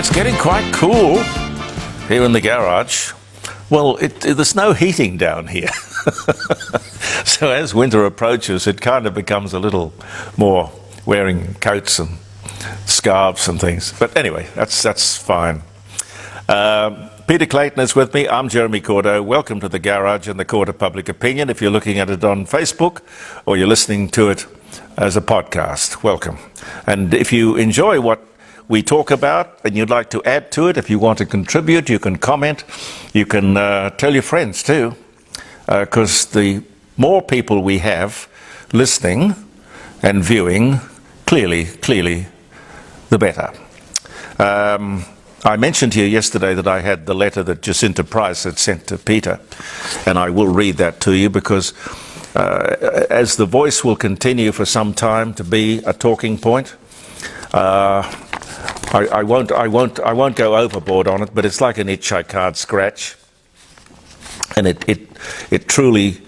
It's getting quite cool here in the garage. Well, there's no heating down here. So as winter approaches, it kind of becomes a little more wearing coats and scarves and things. But anyway, that's fine. Peter Clayton is with me. I'm Jeremy Cordeux. Welcome to the Garage and the Court of Public Opinion. If you're looking at it on Facebook or you're listening to it as a podcast, welcome. And if you enjoy what we talk about and you'd like to add to it, if you want to contribute, you can comment. You can tell your friends too, because the more people we have listening and viewing, clearly, the better. I mentioned here yesterday that I had the letter that Jacinta Price had sent to Peter, and I will read that to you because as the voice will continue for some time to be a talking point, I won't go overboard on it, but it's like an itch I can't scratch, and I truly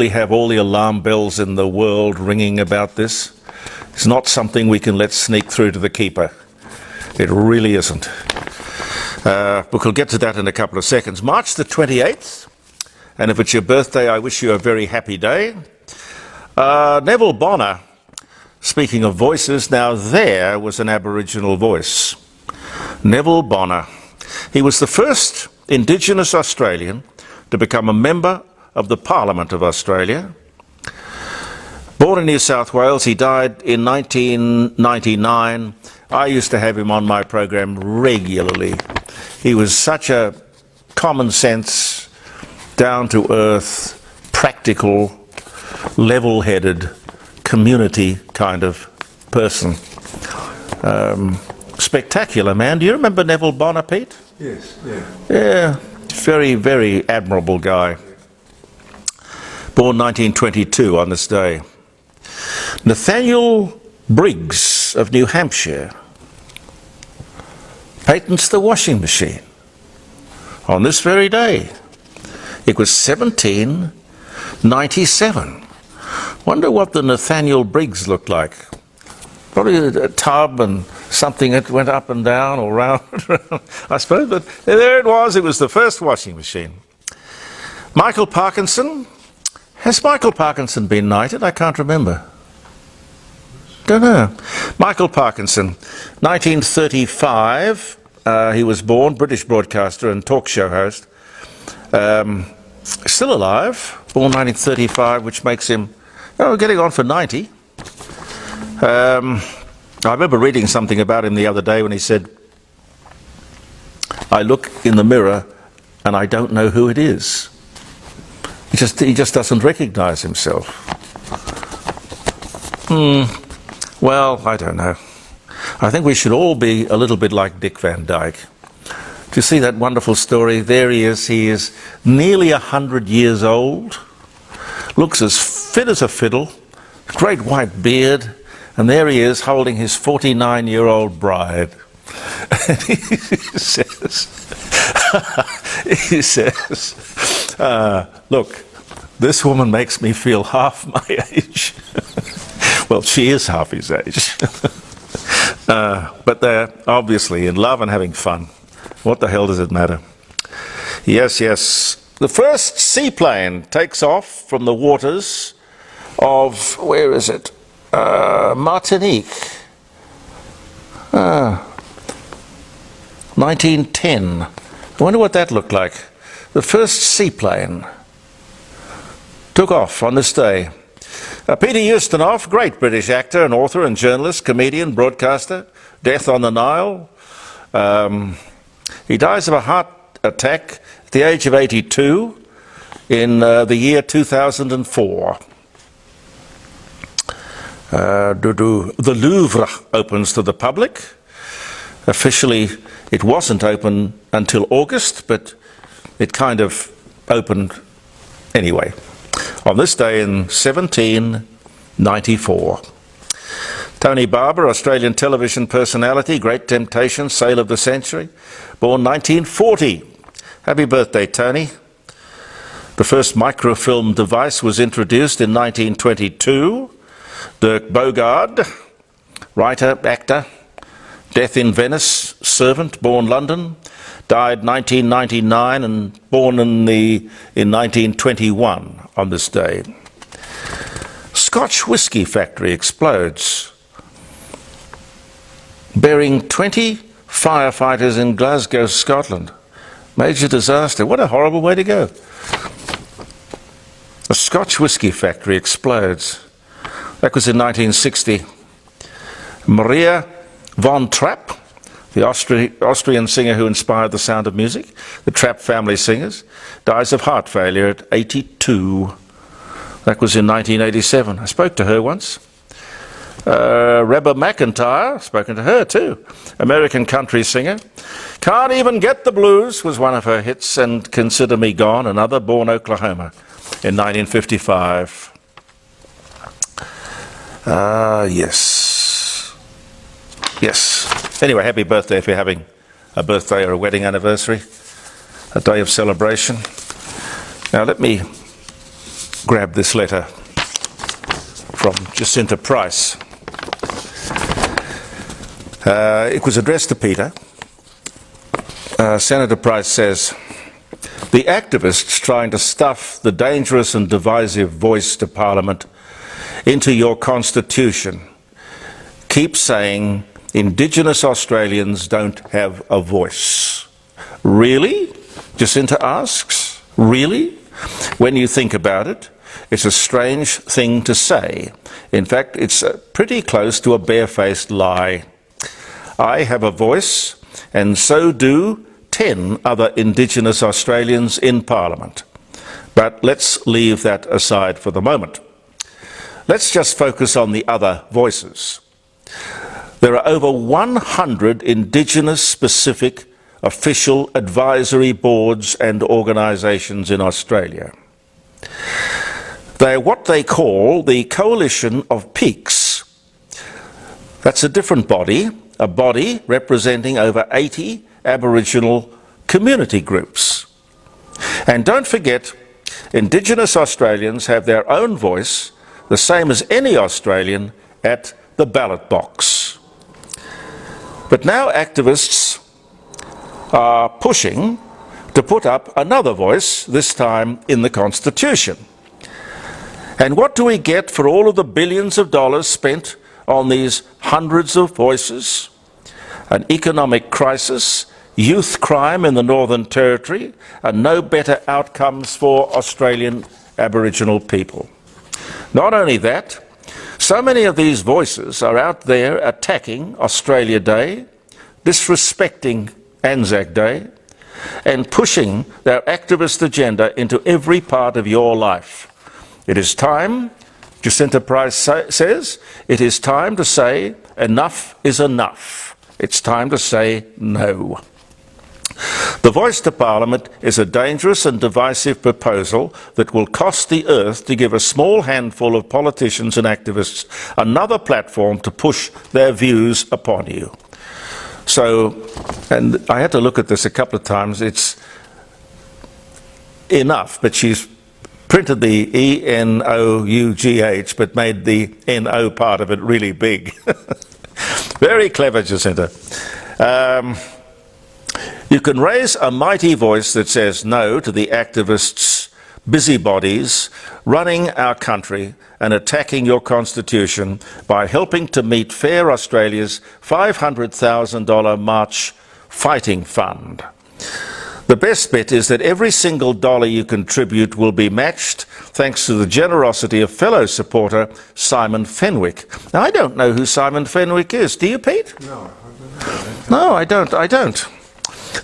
have all the alarm bells in the world ringing about this. It's not something we can let sneak through to the keeper. It really isn't. But we'll get to that in a couple of seconds. March the 28th, and if it's your birthday, I wish you a very happy day. Neville Bonner, speaking of voices, now there was an Aboriginal voice. Neville Bonner. He was the first Indigenous Australian to become a member of the Parliament of Australia. Born in New South Wales, he died in 1999. I used to have him on my program regularly. He was such a common sense, down-to-earth, practical, level-headed, community kind of person. Spectacular man. Do you remember Neville Bonner, Pete? Yes, yeah. Yeah, very, very admirable guy. Born 1922 on this day. Nathaniel Briggs of New Hampshire patents the washing machine on this very day. It was 1797. Wonder what the Nathaniel Briggs looked like. Probably a tub and something that went up and down or round, I suppose, but there it was. It was the first washing machine. Michael Parkinson. Has Michael Parkinson been knighted? I can't remember. Don't know. Michael Parkinson, 1935, he was born, British broadcaster and talk show host. Still alive, born 1935, which makes him getting on for 90. I remember reading something about him the other day when he said, I look in the mirror and I don't know who it is. He just doesn't recognize himself. Well, I don't know. I think we should all be a little bit like Dick Van Dyke. Do you see that wonderful story? There he is. He is nearly 100 years old. Looks as fit as a fiddle. Great white beard. And there he is holding his 49-year-old bride. And he says, look, this woman makes me feel half my age. Well, she is half his age. But they're obviously in love and having fun. What the hell does it matter? Yes. The first seaplane takes off from the waters of, where is it? Martinique. 1910. I wonder what that looked like. The first seaplane took off on this day. Peter Ustinov, great British actor and author and journalist, comedian, broadcaster, death on the Nile. He dies of a heart attack at the age of 82 in the year 2004. The Louvre opens to the public. Officially, it wasn't open until August, but it kind of opened anyway. On this day in 1794. Tony Barber, Australian television personality, Great Temptation, Sale of the Century, born 1940. Happy birthday, Tony. The first microfilm device was introduced in 1922. Dirk Bogarde, writer, actor, Death in Venice, servant, born London, died 1999 and born in 1921 on this day. Scotch whisky factory explodes, burying 20 firefighters in Glasgow, Scotland. Major disaster. What a horrible way to go. A Scotch whisky factory explodes. That was in 1960. Maria von Trapp, the Austrian singer who inspired the sound of music, the Trapp family singers, dies of heart failure at 82. That was in 1987. I spoke to her once. Reba McEntire, spoken to her too, American country singer. Can't Even Get the Blues was one of her hits, and Consider Me Gone, another, born Oklahoma in 1955. Yes. Anyway, happy birthday if you're having a birthday or a wedding anniversary, a day of celebration. Now let me grab this letter from Jacinta Price. It was addressed to Peter. Senator Price says, the activists trying to stuff the dangerous and divisive voice to Parliament into your constitution keep saying Indigenous Australians don't have a voice. Really? Jacinta asks. Really? When you think about it, it's a strange thing to say. In fact, it's pretty close to a barefaced lie. I have a voice, and so do 10 other Indigenous Australians in Parliament. But let's leave that aside for the moment. Let's just focus on the other voices. There are over 100 Indigenous-specific official advisory boards and organisations in Australia. They are what they call the Coalition of Peaks. That's a different body, a body representing over 80 Aboriginal community groups. And don't forget, Indigenous Australians have their own voice, the same as any Australian, at the ballot box. But now activists are pushing to put up another voice, this time in the Constitution. And what do we get for all of the billions of dollars spent on these hundreds of voices? An economic crisis, youth crime in the Northern Territory, and no better outcomes for Australian Aboriginal people. Not only that, so many of these voices are out there attacking Australia Day, disrespecting Anzac Day, and pushing their activist agenda into every part of your life. It is time, Jacinta Price says, it is time to say enough is enough. It's time to say no. The voice to Parliament is a dangerous and divisive proposal that will cost the earth to give a small handful of politicians and activists another platform to push their views upon you. So, and I had to look at this a couple of times, it's enough, but she's printed the E-N-O-U-G-H, but made the N-O part of it really big. Very clever, Jacinta. You can raise a mighty voice that says no to the activists, busybodies, running our country and attacking your constitution by helping to meet Fair Australia's $500,000 March Fighting Fund. The best bet is that every single dollar you contribute will be matched thanks to the generosity of fellow supporter Simon Fenwick. Now, I don't know who Simon Fenwick is. Do you, Pete? No. No, I don't.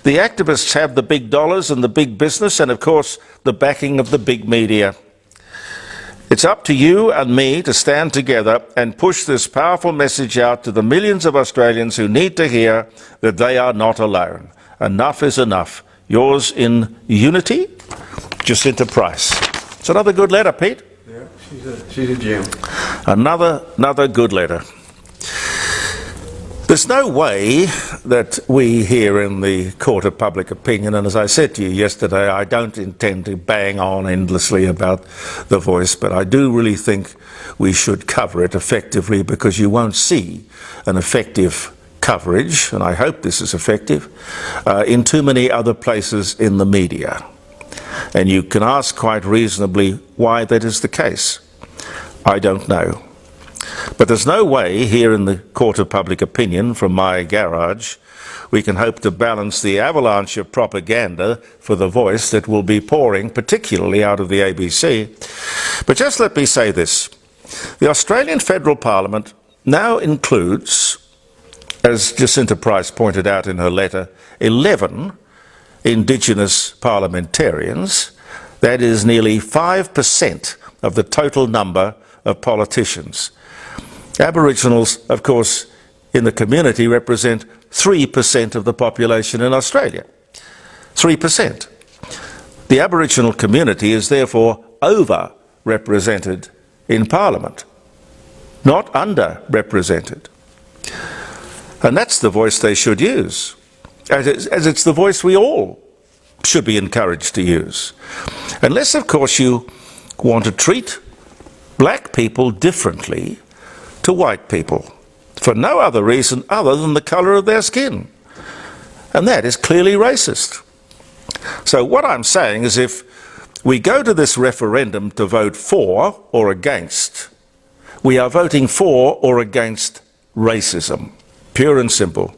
The activists have the big dollars and the big business and, of course, the backing of the big media. It's up to you and me to stand together and push this powerful message out to the millions of Australians who need to hear that they are not alone. Enough is enough. Yours in unity, Jacinta Price. It's another good letter, Pete. Yeah, she's a gem. Another good letter. There's no way that we here in the Court of Public Opinion, and as I said to you yesterday, I don't intend to bang on endlessly about the voice, but I do really think we should cover it effectively because you won't see an effective coverage, and I hope this is effective, in too many other places in the media. And you can ask quite reasonably why that is the case. I don't know. But there's no way here in the court of public opinion from my garage we can hope to balance the avalanche of propaganda for the Voice that will be pouring, particularly out of the ABC. But just let me say this. The Australian Federal Parliament now includes, as Jacinta Price pointed out in her letter, 11 Indigenous parliamentarians. That is nearly 5% of the total number of politicians. Aboriginals, of course, in the community represent 3% of the population in Australia. 3%. The Aboriginal community is therefore over-represented in Parliament, not under-represented. And that's the voice they should use, as it's the voice we all should be encouraged to use. Unless, of course, you want to treat black people differently to white people, for no other reason other than the colour of their skin. And that is clearly racist. So what I'm saying is, if we go to this referendum to vote for or against, we are voting for or against racism, pure and simple.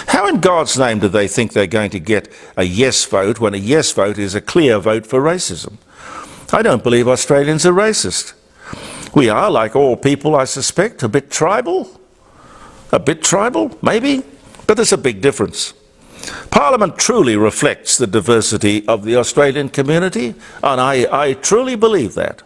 How in God's name do they think they're going to get a yes vote when a yes vote is a clear vote for racism? I don't believe Australians are racist. We are, like all people, I suspect, a bit tribal. A bit tribal, maybe, but there's a big difference. Parliament truly reflects the diversity of the Australian community, and I truly believe that.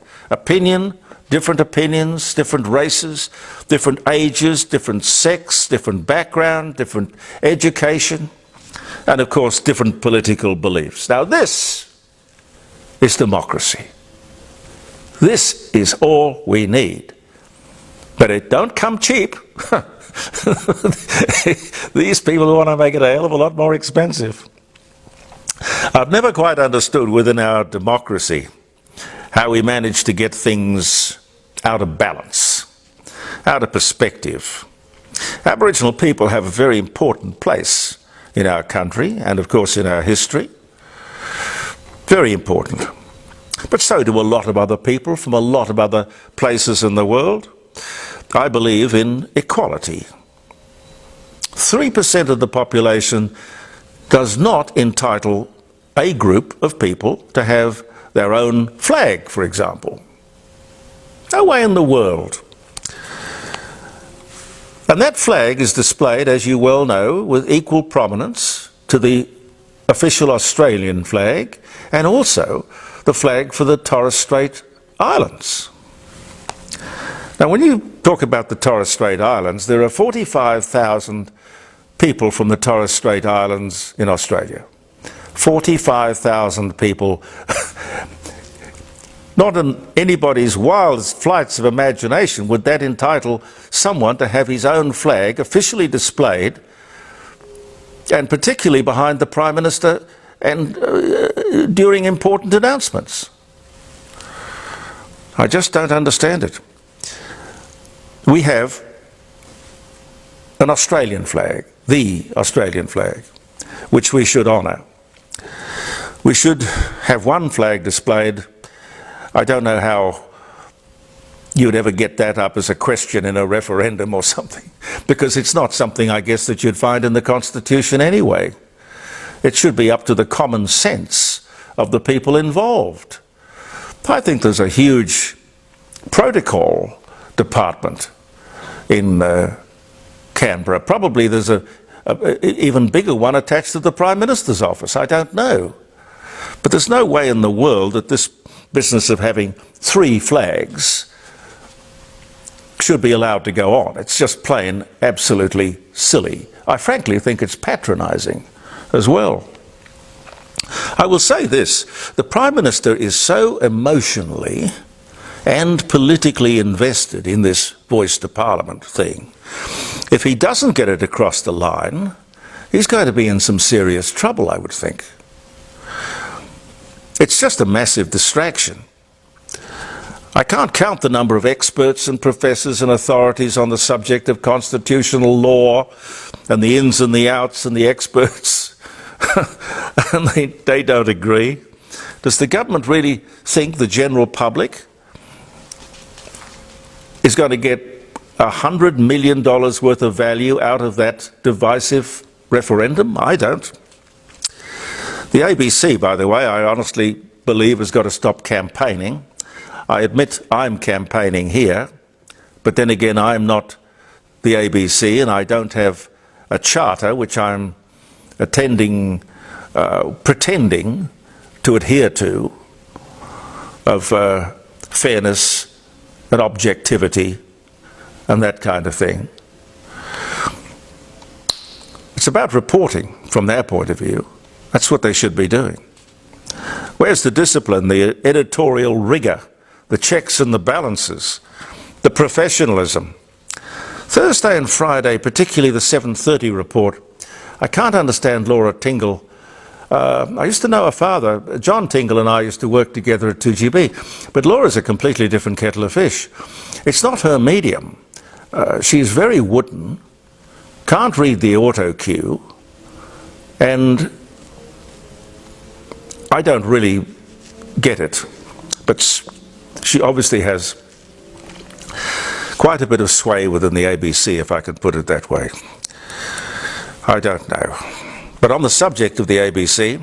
Different opinions, different races, different ages, different sex, different background, different education, and of course different political beliefs. Now this is democracy. This is all we need. But it don't come cheap. These people want to make it a hell of a lot more expensive. I've never quite understood within our democracy how we manage to get things out of balance, out of perspective. Aboriginal people have a very important place in our country and, of course, in our history. Very important. But so do a lot of other people from a lot of other places in the world. I believe in equality. 3% of the population does not entitle a group of people to have their own flag, for example. No way in the world. And that flag is displayed, as you well know, with equal prominence to the official Australian flag and also the flag for the Torres Strait Islands. Now, when you talk about the Torres Strait Islands, there are 45,000 people from the Torres Strait Islands in Australia. 45,000 people. Not in anybody's wildest flights of imagination would that entitle someone to have his own flag officially displayed, and particularly behind the Prime Minister and during important announcements. I just don't understand it. We have an Australian flag, the Australian flag, which we should honour. We should have one flag displayed. I don't know how you'd ever get that up as a question in a referendum or something, because it's not something, I guess, that you'd find in the Constitution anyway. It should be up to the common sense of the people involved. I think there's a huge protocol department in Canberra. Probably there's an even bigger one attached to the Prime Minister's office. I don't know. But there's no way in the world that this business of having 3 flags should be allowed to go on. It's just plain absolutely silly. I frankly think it's patronising as well. I will say this, the Prime Minister is so emotionally and politically invested in this voice to Parliament thing. If he doesn't get it across the line, he's going to be in some serious trouble, I would think. It's just a massive distraction. I can't count the number of experts and professors and authorities on the subject of constitutional law and the ins and the outs and the experts. And they don't agree. Does the government really think the general public is going to get $100 million worth of value out of that divisive referendum? I don't. The ABC, by the way, I honestly believe has got to stop campaigning. I admit I'm campaigning here, but then again I'm not the ABC and I don't have a charter which I'm pretending to adhere to of fairness and objectivity and that kind of thing. It's about reporting from their point of view. That's what they should be doing. Where's the discipline, the editorial rigour, the checks and the balances, the professionalism? Thursday and Friday, particularly the 7:30 report, I can't understand Laura Tingle. I used to know her father. John Tingle and I used to work together at 2GB. But Laura's a completely different kettle of fish. It's not her medium. She's very wooden, can't read the auto cue, and I don't really get it. But she obviously has quite a bit of sway within the ABC, if I could put it that way. I don't know. But on the subject of the ABC,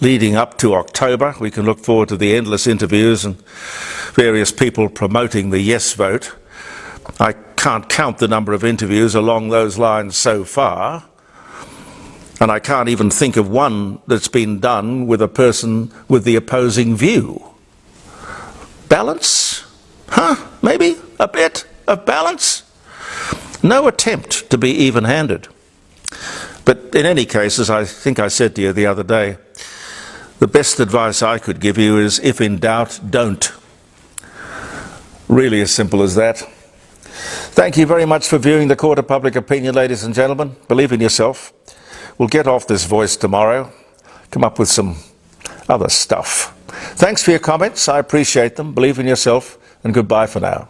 leading up to October, we can look forward to the endless interviews and various people promoting the yes vote. I can't count the number of interviews along those lines so far, and I can't even think of one that's been done with a person with the opposing view. Balance? Maybe a bit of balance? No attempt to be even-handed. But in any case, as I think I said to you the other day, the best advice I could give you is, if in doubt, don't. Really as simple as that. Thank you very much for viewing the Court of Public Opinion, ladies and gentlemen. Believe in yourself. We'll get off this voice tomorrow, come up with some other stuff. Thanks for your comments. I appreciate them. Believe in yourself, and goodbye for now.